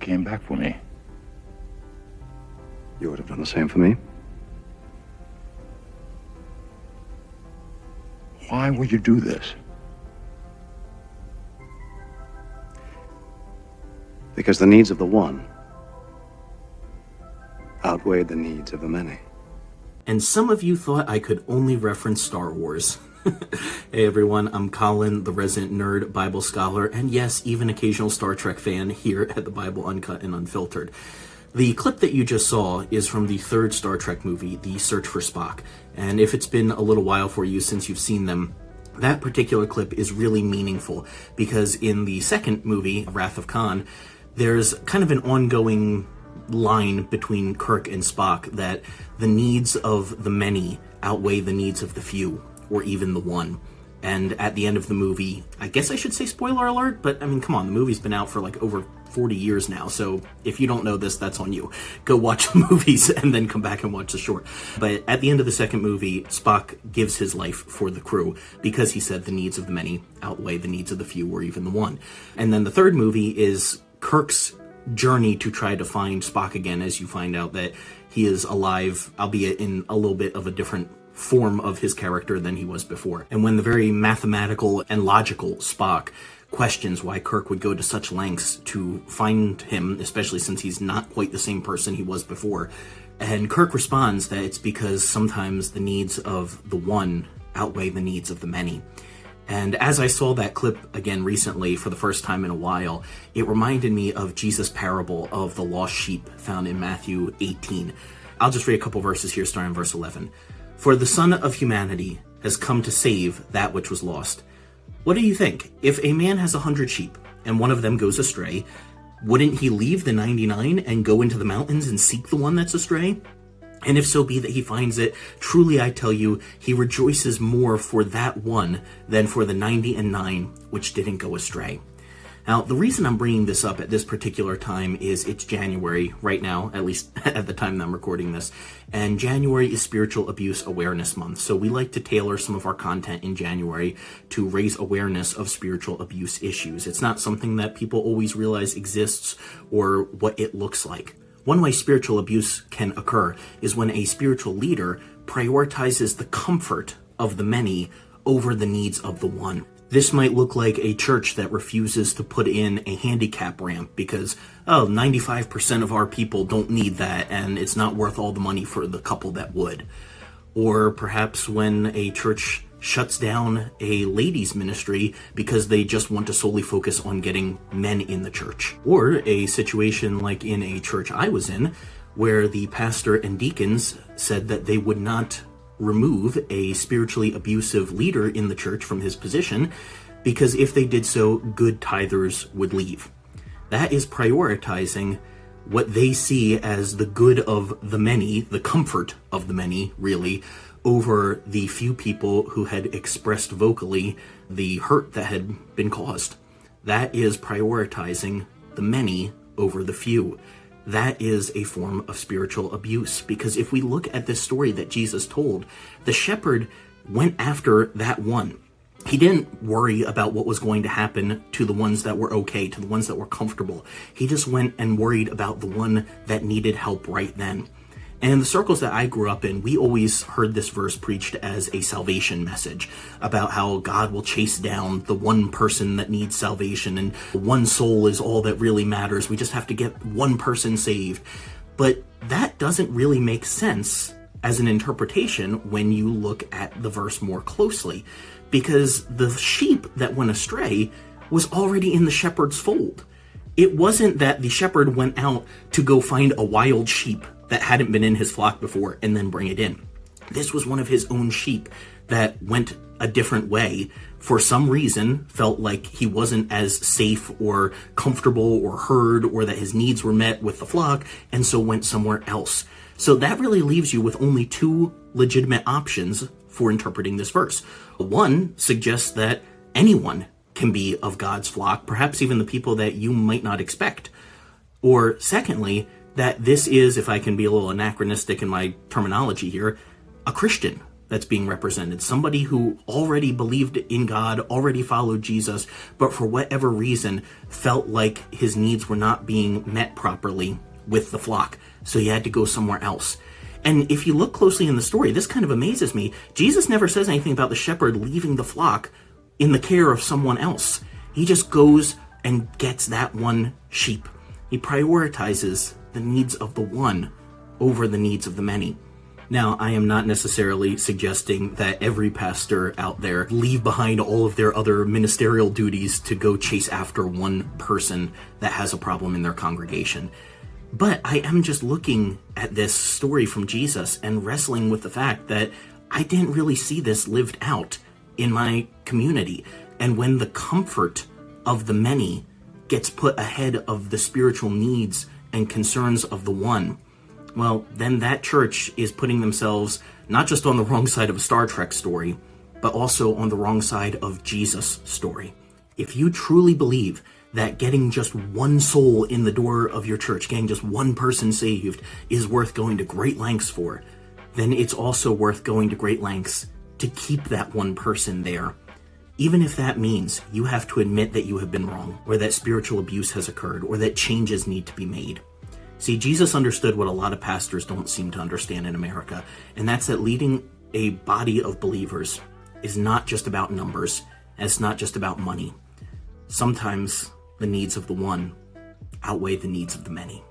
came back for me. You would have done the same for me. Why would you do this? Because the needs of the one outweighed the needs of the many. And some of you thought I could only reference Star Wars. Hey everyone, I'm Colin, the resident nerd, Bible scholar, and yes, even occasional Star Trek fan here at the Bible Uncut and Unfiltered. The clip that you just saw is from the third Star Trek movie, The Search for Spock. And if it's been a little while for you since you've seen them, that particular clip is really meaningful because in the second movie, Wrath of Khan, there's kind of an ongoing line between Kirk and Spock that the needs of the many outweigh the needs of the few, or even the one. And at the end of the movie, I guess I should say spoiler alert, but I mean, come on, the movie's been out for like over 40 years now, so if you don't know this, that's on you. Go watch the movies and then come back and watch the short. But at the end of the second movie, Spock gives his life for the crew because he said the needs of the many outweigh the needs of the few or even the one. And then the third movie is Kirk's journey to try to find Spock again, as you find out that he is alive, albeit in a little bit of a different form of his character than he was before. And when the very mathematical and logical Spock questions why Kirk would go to such lengths to find him, especially since he's not quite the same person he was before, and Kirk responds that it's because sometimes the needs of the one outweigh the needs of the many. And as I saw that clip again recently for the first time in a while, it reminded me of Jesus' parable of the lost sheep found in Matthew 18. I'll just read a couple verses here, starting in verse 11. For the Son of Humanity has come to save that which was lost. What do you think? If a man has 100 sheep and one of them goes astray, wouldn't he leave the 99 and go into the mountains and seek the one that's astray? And if so be that he finds it, truly I tell you, he rejoices more for that one than for the 99 which didn't go astray. Now, the reason I'm bringing this up at this particular time is it's January right now, at least at the time that I'm recording this, and January is Spiritual Abuse Awareness Month. So we like to tailor some of our content in January to raise awareness of spiritual abuse issues. It's not something that people always realize exists or what it looks like. One way spiritual abuse can occur is when a spiritual leader prioritizes the comfort of the many over the needs of the one. This might look like a church that refuses to put in a handicap ramp because, 95% of our people don't need that and it's not worth all the money for the couple that would. Or perhaps when a church shuts down a ladies' ministry because they just want to solely focus on getting men in the church. Or a situation like in a church I was in where the pastor and deacons said that they would not remove a spiritually abusive leader in the church from his position because if they did so, good tithers would leave. That is prioritizing what they see as the good of the many, the comfort of the many, really, over the few people who had expressed vocally the hurt that had been caused. That is prioritizing the many over the few. That is a form of spiritual abuse, because if we look at this story that Jesus told, the shepherd went after that one. He didn't worry about what was going to happen to the ones that were okay, to the ones that were comfortable. He just went and worried about the one that needed help right then. And in the circles that I grew up in, we always heard this verse preached as a salvation message about how God will chase down the one person that needs salvation and one soul is all that really matters. We just have to get one person saved. But that doesn't really make sense as an interpretation when you look at the verse more closely, because the sheep that went astray was already in the shepherd's fold. It wasn't that the shepherd went out to go find a wild sheep that hadn't been in his flock before and then bring it in. This was one of his own sheep that went a different way, for some reason felt like he wasn't as safe or comfortable or heard or that his needs were met with the flock, and so went somewhere else. So that really leaves you with only two legitimate options for interpreting this verse. One suggests that anyone can be of God's flock, perhaps even the people that you might not expect. Or secondly, that this is, if I can be a little anachronistic in my terminology here, a Christian that's being represented. Somebody who already believed in God, already followed Jesus, but for whatever reason felt like his needs were not being met properly with the flock. So he had to go somewhere else. And if you look closely in the story, this kind of amazes me. Jesus never says anything about the shepherd leaving the flock in the care of someone else. He just goes and gets that one sheep. He prioritizes the needs of the one over the needs of the many. Now, I am not necessarily suggesting that every pastor out there leave behind all of their other ministerial duties to go chase after one person that has a problem in their congregation. But I am just looking at this story from Jesus and wrestling with the fact that I didn't really see this lived out in my community. And when the comfort of the many gets put ahead of the spiritual needs and concerns of the one, well, then that church is putting themselves not just on the wrong side of a Star Trek story, but also on the wrong side of Jesus' story. If you truly believe that getting just one soul in the door of your church, getting just one person saved, is worth going to great lengths for, then it's also worth going to great lengths to keep that one person there. Even if that means you have to admit that you have been wrong, or that spiritual abuse has occurred, or that changes need to be made. See, Jesus understood what a lot of pastors don't seem to understand in America, and that's that leading a body of believers is not just about numbers, and it's not just about money. Sometimes the needs of the one outweigh the needs of the many.